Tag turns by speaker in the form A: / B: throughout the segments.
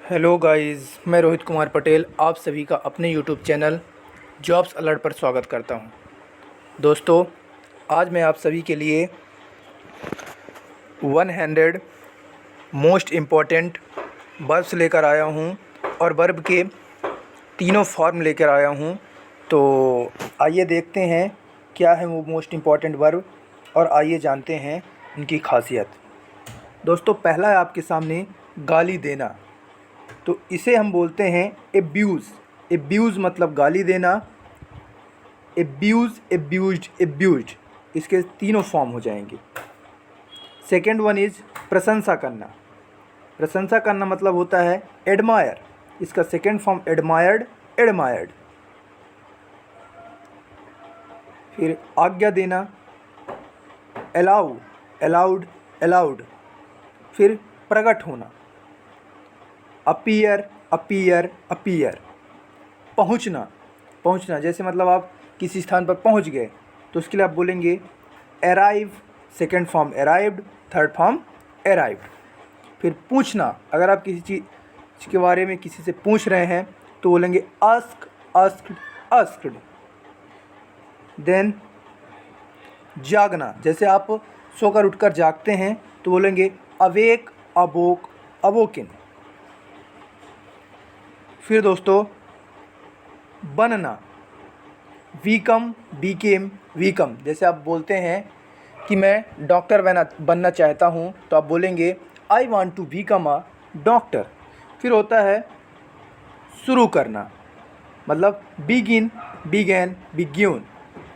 A: Hello guys, मैं रोहित कुमार पटेल आप सभी का अपने यूट्यूब चैनल जॉब्स अलर्ट पर स्वागत करता हूं। दोस्तों, आज मैं आप सभी के लिए 100 मोस्ट इम्पॉर्टेंट वर्ब्स लेकर आया हूं और वर्ब के तीनों फॉर्म लेकर आया हूं। तो आइए देखते हैं क्या है वो मोस्ट इम्पॉर्टेंट वर्ब और आइए जानते हैं उनकी खासियत। दोस्तों, पहला है आपके सामने गाली देना। तो इसे हम बोलते हैं एब्यूज़। एब्यूज़ मतलब गाली देना। एब्यूज़, एब्यूज्ड, एब्यूज्ड, इसके तीनों फॉर्म हो जाएंगे। सेकेंड वन इज़ प्रशंसा करना। प्रशंसा करना मतलब होता है एडमायर। इसका सेकेंड फॉर्म एडमायर्ड, एडमायर्ड। फिर आज्ञा देना, अलाउ, अलाउड, अलाउड। फिर प्रकट होना, अपीयर, अपीयर, अपीयर। पहुंचना, पहुंचना जैसे मतलब आप किसी स्थान पर पहुंच गए तो उसके लिए आप बोलेंगे arrive, second form arrived, third form arrived. फिर पूछना, अगर आप किसी चीज़ के बारे में किसी से पूछ रहे हैं तो बोलेंगे आस्क, आस्क्ड, आस्क्ड। देन जागना, जैसे आप सोकर उठकर जागते हैं तो बोलेंगे अवेक, अवोक, अवोकिन। फिर दोस्तों बनना, वीकम, बीकेम, वीकम। जैसे आप बोलते हैं कि मैं डॉक्टर बनना चाहता हूँ तो आप बोलेंगे I want to become a doctor. फिर होता है शुरू करना, मतलब बिगिन, बिगैन, बिग्यून।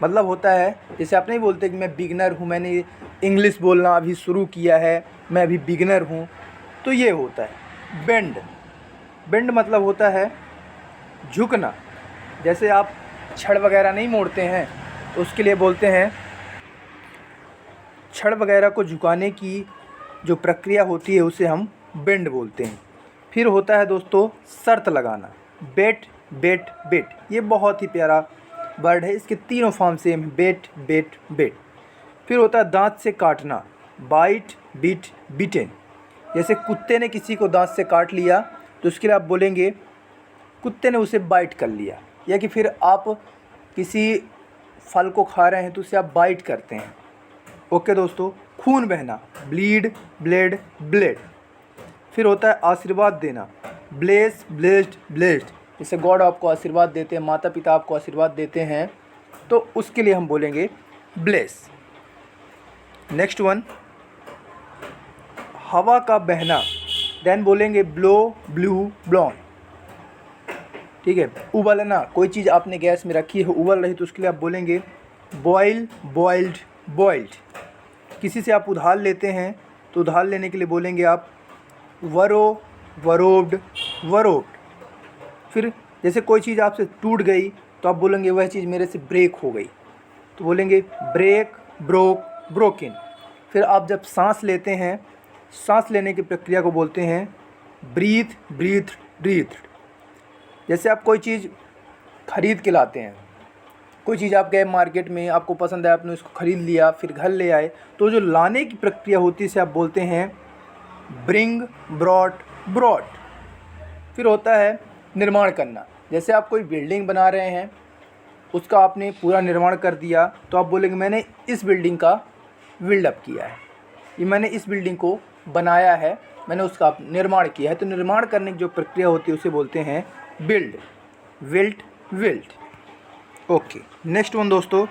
A: मतलब होता है जैसे आप नहीं बोलते कि मैं बिगनर हूँ, मैंने इंग्लिश बोलना अभी शुरू किया है, मैं अभी बिगनर हूँ, तो ये होता है बेंड। बेंड मतलब होता है झुकना। जैसे आप छड़ वगैरह नहीं मोड़ते हैं तो उसके लिए बोलते हैं, छड़ वगैरह को झुकाने की जो प्रक्रिया होती है उसे हम बेंड बोलते हैं। फिर होता है दोस्तों शर्त लगाना, बेट, बेट, बेट। ये बहुत ही प्यारा वर्ड है, इसके तीनों फॉर्म सेम है, बेट, बेट, बेट। फिर होता है दांत से काटना, बाइट, बीट, बीटेन। जैसे कुत्ते ने किसी को दांत से काट लिया तो उसके लिए आप बोलेंगे कुत्ते ने उसे बाइट कर लिया। या कि फिर आप किसी फल को खा रहे हैं तो उसे आप बाइट करते हैं। ओके दोस्तों, खून बहना, ब्लीड, ब्लेड, ब्लेड। फिर होता है आशीर्वाद देना, ब्लेस, ब्लेस्ड, ब्लेस्ड। जैसे गॉड आपको आशीर्वाद देते हैं, माता पिता आपको आशीर्वाद देते हैं तो उसके लिए हम बोलेंगे ब्लेस। नेक्स्ट वन हवा का बहना, देन बोलेंगे ब्लो, ब्लू, ब्लॉन। ठीक है। उबलना, कोई चीज़ आपने गैस में रखी है उबल रही तो उसके लिए आप बोलेंगे बॉयल, बॉइल्ड, बॉइल्ड। किसी से आप उधार लेते हैं तो उधार लेने के लिए बोलेंगे आप वरो, वरोब्ड, वरोब्ड। फिर जैसे कोई चीज़ आपसे टूट गई तो आप बोलेंगे वह चीज़ मेरे से ब्रेक हो गई तो बोलेंगे ब्रेक, ब्रोक, ब्रोकन। फिर आप जब सांस लेते हैं, सांस लेने की प्रक्रिया को बोलते हैं ब्रीथ, ब्रीथ, ब्रीथ। जैसे आप कोई चीज़ खरीद के लाते हैं, कोई चीज़ आप गए मार्केट में, आपको पसंद है, आपने उसको ख़रीद लिया, फिर घर ले आए, तो जो लाने की प्रक्रिया होती है इसे आप बोलते हैं ब्रिंग, ब्रॉट, ब्रॉट। फिर होता है निर्माण करना। जैसे आप कोई बिल्डिंग बना रहे हैं, उसका आपने पूरा निर्माण कर दिया तो आप बोलेंगे मैंने इस बिल्डिंग का बिल्डअप किया है, ये मैंने इस बिल्डिंग को बनाया है, मैंने उसका निर्माण किया है। तो निर्माण करने की जो प्रक्रिया होती है उसे बोलते हैं build, wilt, wilt. Okay, next one दोस्तों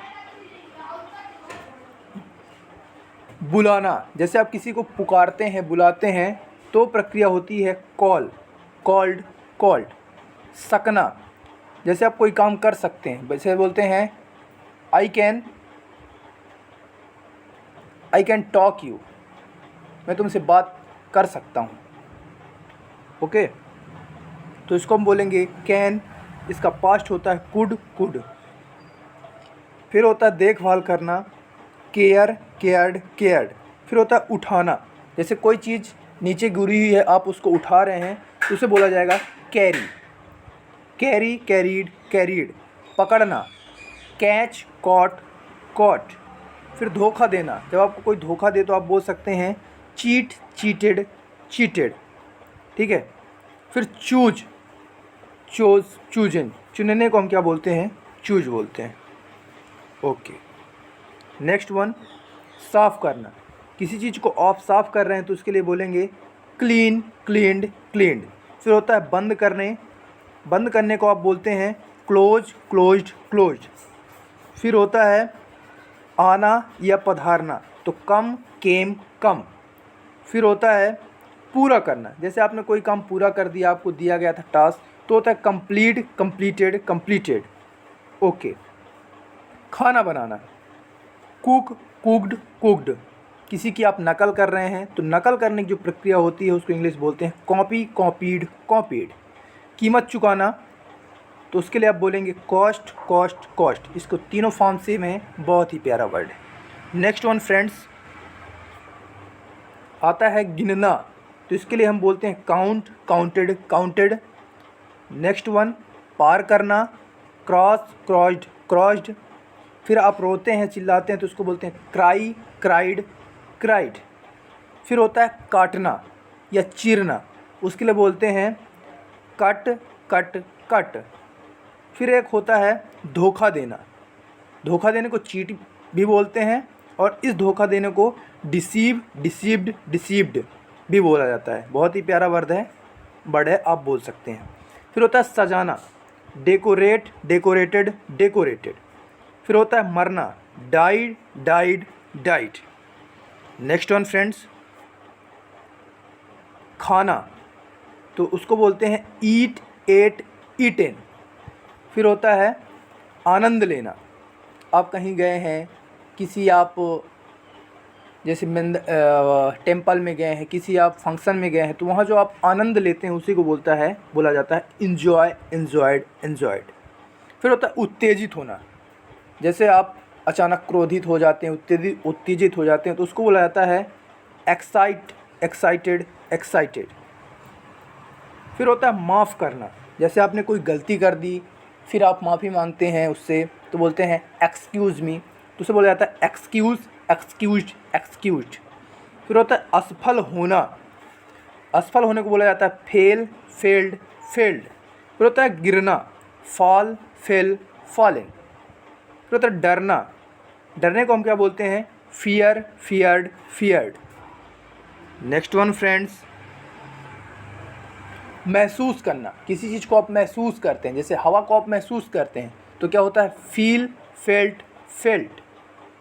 A: बुलाना। जैसे आप किसी को पुकारते हैं, बुलाते हैं तो प्रक्रिया होती है कॉल, कॉल्ड, कॉल्ड। सकना, जैसे आप कोई काम कर सकते हैं, वैसे बोलते हैं I can, I can talk you, मैं तुमसे बात कर सकता हूँ। ओके, तो इसको हम बोलेंगे कैन, इसका पास्ट होता है कुड, कुड। फिर होता है देखभाल करना, केयर, केयर्ड, केयर्ड। फिर होता है उठाना। जैसे कोई चीज़ नीचे गिरी हुई है, आप उसको उठा रहे हैं तो उसे बोला जाएगा कैरी, कैरी, कैरीड, कैरीड। पकड़ना, कैच, कॉट, कॉट। फिर धोखा देना, जब आपको कोई धोखा दे तो आप बोल सकते हैं चीट, चीटेड, चीटेड। ठीक है। फिर चूज, चूजन, चुनने को हम क्या बोलते हैं? चूज बोलते हैं। ओके, नेक्स्ट वन, साफ़ करना। किसी चीज़ को आप साफ़ कर रहे हैं तो उसके लिए बोलेंगे क्लीन, क्लीन्ड, क्लीन्ड। फिर होता है बंद करने, बंद करने को आप बोलते हैं क्लोज, क्लोज्ड, क्लोज्ड। फिर होता है आना या पधारना, तो कम, केम, कम। फिर होता है पूरा करना, जैसे आपने कोई काम पूरा कर दिया, आपको दिया गया था टास्क, तो होता है कंप्लीट, कंप्लीटेड, कंप्लीटेड। ओके, खाना बनाना, कुक, कुक्ड, कुक्ड। किसी की आप नकल कर रहे हैं तो नकल करने की जो प्रक्रिया होती है उसको इंग्लिश बोलते हैं कॉपी, कॉपीड, कॉपीड। कीमत चुकाना, तो उसके लिए आप बोलेंगे कॉस्ट, कॉस्ट, कॉस्ट। इसको तीनों फॉर्म से में बहुत ही प्यारा वर्ड है। नेक्स्ट वन फ्रेंड्स आता है गिनना, तो इसके लिए हम बोलते हैं count, counted, counted. Next one पार करना, क्रॉस, क्रॉस्ड, क्रॉस्ड। फिर आप रोते हैं, चिल्लाते हैं तो उसको बोलते हैं क्राई, क्राइड, क्राइड। फिर होता है काटना या चीरना, उसके लिए बोलते हैं कट, कट, कट। फिर एक होता है धोखा देना, धोखा देने को चीट भी बोलते हैं, और इस धोखा देने को डिसीव, डिसीव्ड, डिसीव्ड भी बोला जाता है। बहुत ही प्यारा वर्ड है, आप बोल सकते हैं। फिर होता है सजाना, डेकोरेट, डेकोरेटेड, डेकोरेटेड। फिर होता है मरना, died, died, died. Next one friends खाना, तो उसको बोलते हैं ईट, एट, ईटेन। फिर होता है आनंद लेना, आप कहीं गए हैं, किसी आप जैसे टेम्पल में गए हैं, किसी आप फंक्शन में गए हैं, तो वहाँ जो आप आनंद लेते हैं उसी को बोला जाता है इन्जॉय, इन्जॉयड, इन्जॉयड। फिर होता है उत्तेजित होना, जैसे आप अचानक क्रोधित हो जाते हैं, उत्तेजित हो जाते हैं, तो उसको बोला जाता है एक्साइट, एक्साइटेड, एक्साइटेड। फिर होता है माफ़ करना, जैसे आपने कोई गलती कर दी, फिर आप माफ़ी मांगते हैं उससे, तो बोलते हैं एक्सक्यूज़ मी, तो उसे बोला जाता है एक्सक्यूज़, एक्सक्यूज्ड, एक्सक्यूज्ड। फिर होता है असफल होना, असफल होने को बोला जाता है फेल, फेल्ड, फेल्ड। फिर होता है गिरना, फॉल, फेल, फॉलिंग। फिर होता है डरना, डरने को हम क्या बोलते हैं fear, feared, feared. Next one friends महसूस करना, किसी चीज़ को आप महसूस करते हैं, जैसे हवा को आप महसूस करते हैं तो क्या होता है फील, फेल्ट, फेल्ट।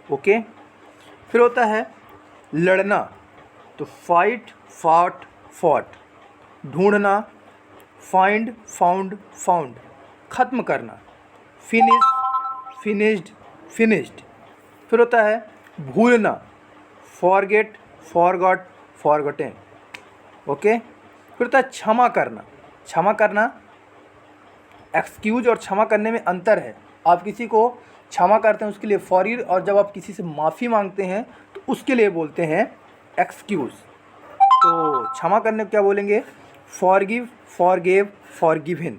A: ओके, फिर होता है लड़ना, तो फाइट, फॉट, फॉट। ढूंढना, फाइंड, फाउंड, फाउंड। ख़त्म करना, फिनिश, फिनिश्ड, फिनिश्ड। फिर होता है भूलना, फॉरगेट, फॉरगॉट, फॉरगॉटेन। ओके, फिर होता है क्षमा करना, क्षमा करना, एक्सक्यूज और क्षमा करने में अंतर है। आप किसी को क्षमा करते हैं उसके लिए फॉरगिव, और जब आप किसी से माफ़ी मांगते हैं तो उसके लिए बोलते हैं एक्सक्यूज़। तो क्षमा करने को क्या बोलेंगे फॉरगिव, फॉरगिव, फॉरगिवन।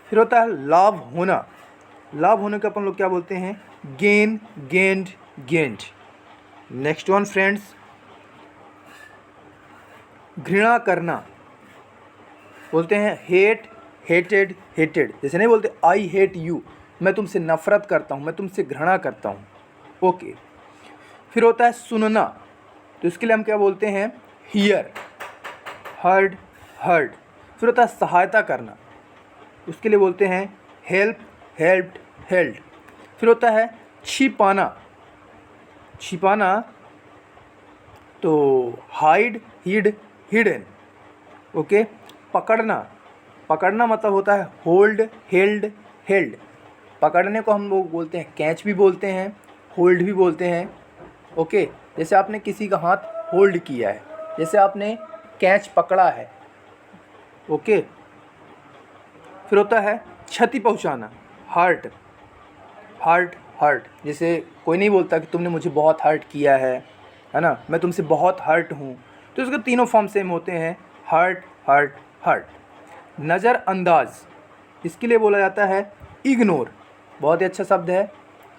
A: फिर होता है लाभ होना, लाभ होने को अपन लोग क्या बोलते हैं gain, gained, gained. Next one friends घृणा करना, बोलते हैं हेट, हेटेड, हेटेड। जैसे नहीं बोलते आई हेट यू, मैं तुमसे नफ़रत करता हूँ, मैं तुमसे घृणा करता हूँ। ओके, फिर होता है सुनना, तो इसके लिए हम क्या बोलते हैं हियर, हर्ड, हर्ड। फिर होता है सहायता करना, उसके लिए बोलते हैं हेल्प, हेल्प्ड, हेल्ड। फिर होता है छिपाना, छिपाना तो हाइड, हिड, हिडन। ओके, पकड़ना, पकड़ना मतलब होता है होल्ड, हेल्ड, हेल्ड। पकड़ने को हम लोग बोलते हैं कैच भी बोलते हैं, होल्ड भी बोलते हैं। ओके, जैसे आपने किसी का हाथ होल्ड किया है, जैसे आपने कैच पकड़ा है। ओके, फिर होता है क्षति पहुंचाना, हर्ट, हर्ट, हर्ट। जैसे कोई नहीं बोलता कि तुमने मुझे बहुत हर्ट किया है ना, मैं तुमसे बहुत हर्ट हूँ, तो इसके तीनों फॉर्म सेम होते हैं हर्ट, हर्ट, हर्ट। नज़रअंदाज, इसके लिए बोला जाता है इग्नोर। बहुत ही अच्छा शब्द है,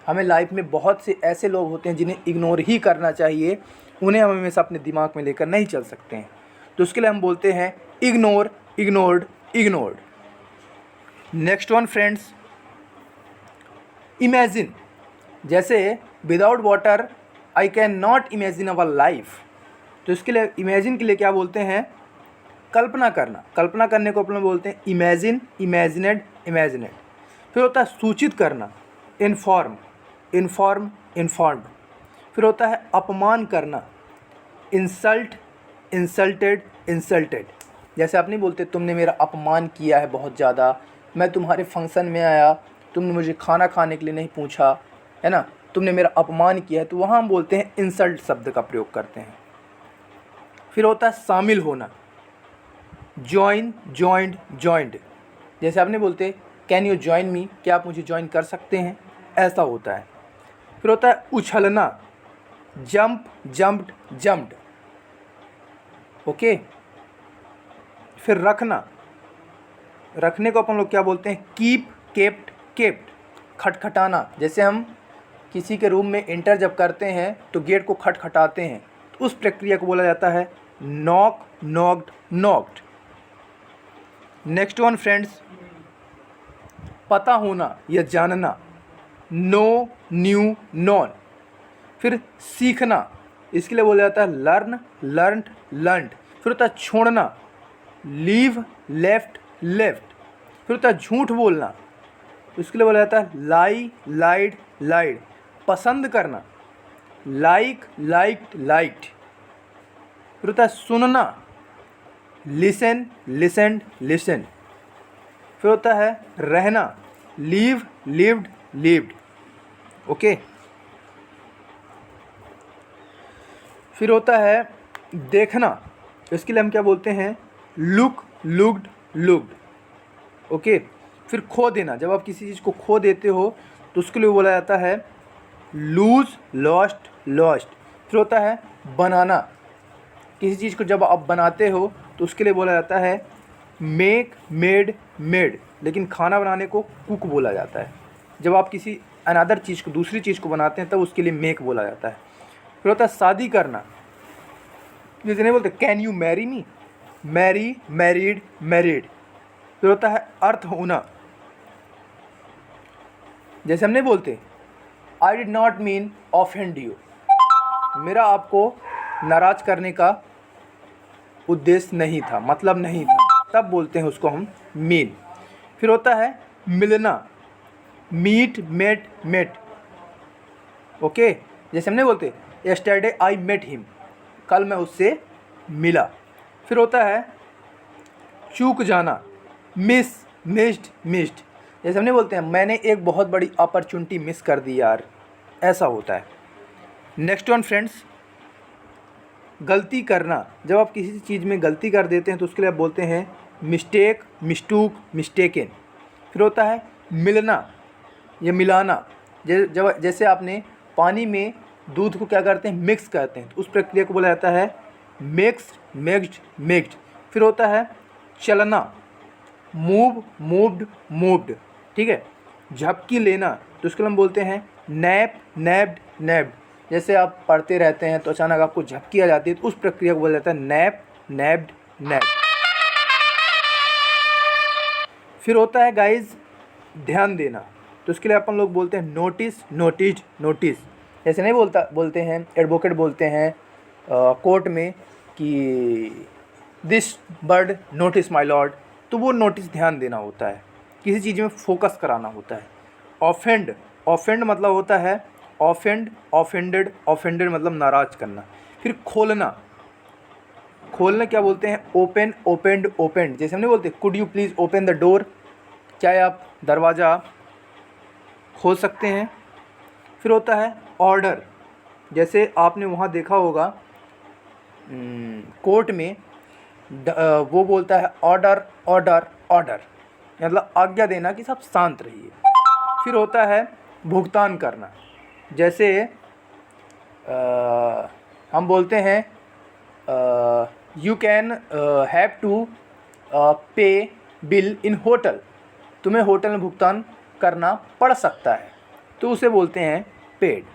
A: हमें लाइफ में बहुत से ऐसे लोग होते हैं जिन्हें इग्नोर ही करना चाहिए, उन्हें हम हमेशा अपने दिमाग में लेकर नहीं चल सकते हैं, तो उसके लिए हम बोलते हैं ignore, ignored, ignored. Next one friends, imagine. जैसे without water I can not imagine our life, तो इसके लिए इमेजिन के लिए क्या बोलते हैं, कल्पना करना। कल्पना करने को अपन बोलते हैं इमेजिन, इमेजिनेड, इमेजिनेड। फिर होता है सूचित करना, इन्फॉर्म, इन्फॉर्म, इन्फॉर्म्ड। फिर होता है अपमान करना, इंसल्ट, इंसल्टेड, इंसल्टेड। जैसे आप नहीं बोलते तुमने मेरा अपमान किया है बहुत ज़्यादा, मैं तुम्हारे फंक्शन में आया, तुमने मुझे खाना खाने के लिए नहीं पूछा, है ना, तुमने मेरा अपमान किया है, तो वहाँ हम बोलते हैं इंसल्ट शब्द का प्रयोग करते हैं। फिर होता है शामिल होना, जॉइन, जॉइंड, जॉइंड। जैसे आप नहीं बोलते कैन यू जॉइन मी, क्या आप मुझे ज्वाइन कर सकते हैं, ऐसा होता है। फिर होता है उछलना, जंप, जंप्ड, जंप्ड। ओके। फिर रखना, रखने को अपन लोग क्या बोलते हैं, कीप, केप्ट, केप्ट। खटखटाना, जैसे हम किसी के रूम में एंटर जब करते हैं तो गेट को खटखटाते हैं, तो उस प्रक्रिया को बोला जाता है knock, knocked, knocked. Next one friends, पता होना या जानना, नो, न्यू, नॉन। फिर सीखना, इसके लिए बोला जाता है लर्न, लर्नड, लर्नड। फिर होता है छोड़ना, लीव, लेफ्ट, लेफ्ट। फिर होता है झूठ बोलना, इसके लिए बोला जाता है लाई, लाइड, लाइड। पसंद करना, लाइक, लाइक्ड, लाइक्ड। फिर होता है सुनना, लिसन, लिसेंड, लिसन। फिर होता है रहना, लीव, लिव्ड, लिव्ड। ओके। फिर होता है देखना, इसके लिए हम क्या बोलते हैं, लुक, लुक्ड, लुक्ड। ओके। फिर खो देना, जब आप किसी चीज़ को खो देते हो तो उसके लिए बोला जाता है लूज, लॉस्ट, लॉस्ट। फिर होता है बनाना, किसी चीज़ को जब आप बनाते हो तो उसके लिए बोला जाता है मेक, मेड, मेड। लेकिन खाना बनाने को कुक बोला जाता है। जब आप किसी अनदर चीज़ को, दूसरी चीज़ को बनाते हैं तब उसके लिए मेक बोला जाता है। फिर होता है शादी करना, जैसे नहीं बोलते can you marry me, marry, married, married. फिर होता है अर्थ होना, जैसे हम नहीं बोलते I did not mean offend you, मेरा आपको नाराज करने का उद्देश्य नहीं था, मतलब नहीं था, तब बोलते हैं उसको हम मीन। फिर होता है मिलना, मीट, मेट, मेट। ओके। जैसे हम नहीं बोलते यस्टरडे आई मेट हिम, कल मैं उससे मिला। फिर होता है चूक जाना, मिस, मिस्ड, मिस्ड। जैसे हम नहीं बोलते हैं मैंने एक बहुत बड़ी अपॉर्चुनिटी मिस कर दी यार, ऐसा होता है। नेक्स्ट वन फ्रेंड्स, गलती करना, जब आप किसी चीज़ में गलती कर देते हैं तो उसके लिए आप बोलते हैं मिस्टेक, मिस्टूक, मिस्टेकन। फिर होता है मिलना या मिलाना, जैसे आपने पानी में दूध को क्या करते हैं, मिक्स करते हैं, तो उस प्रक्रिया को बोला जाता है मिक्स्ड, मिक्स्ड, मिक्स्ड। फिर होता है चलना, मूव, मूव्ड, मूव्ड। ठीक है। झपकी लेना, तो उसको हम बोलते हैं नैप, नैप्ड, नैप्ड। जैसे आप पढ़ते रहते हैं तो अचानक आपको झपकी आ जाती है, तो उस प्रक्रिया को बोला जाता है नैप, नैप्ड, नैप्ड। फिर होता है गाइज ध्यान देना, तो उसके लिए अपन लोग बोलते हैं नोटिस, नोटिस्ड, नोटिस। ऐसे नहीं बोलते हैं एडवोकेट बोलते हैं कोर्ट में कि this bird notice my Lord, तो वो नोटिस ध्यान देना होता है, किसी चीज़ में फोकस कराना होता है। ऑफेंड, ऑफेंड मतलब होता है ऑफेंड, ऑफेंडेड, ऑफेंडेड मतलब नाराज करना। फिर खोलना, खोलना क्या बोलते हैं, ओपन, ओपेंड, ओपेंड। जैसे हम नहीं बोलते could you please open the door, क्या आप दरवाज़ा खोल सकते हैं। फिर होता है ऑर्डर, जैसे आपने वहाँ देखा होगा कोर्ट में वो बोलता है ऑर्डर, ऑर्डर, ऑर्डर, मतलब आज्ञा देना कि सब शांत रहिए। फिर होता है भुगतान करना, जैसे हम बोलते हैं यू कैन हैव टू पे बिल इन होटल, तुम्हें होटल में भुगतान करना पड़ सकता है, तो उसे बोलते हैं पेड।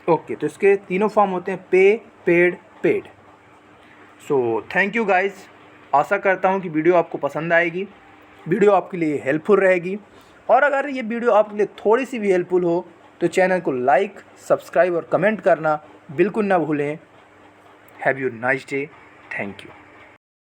A: ओके, तो इसके तीनों फॉर्म होते हैं pay, paid, paid. So thank you guys. आशा करता हूँ कि वीडियो आपको पसंद आएगी, वीडियो आपके लिए हेल्पफुल रहेगी। और अगर ये वीडियो आपके लिए थोड़ी सी भी हेल्पफुल हो तो चैनल को लाइक, सब्सक्राइब और कमेंट करना बिल्कुल ना भूलें। Have you nice day. Thank you.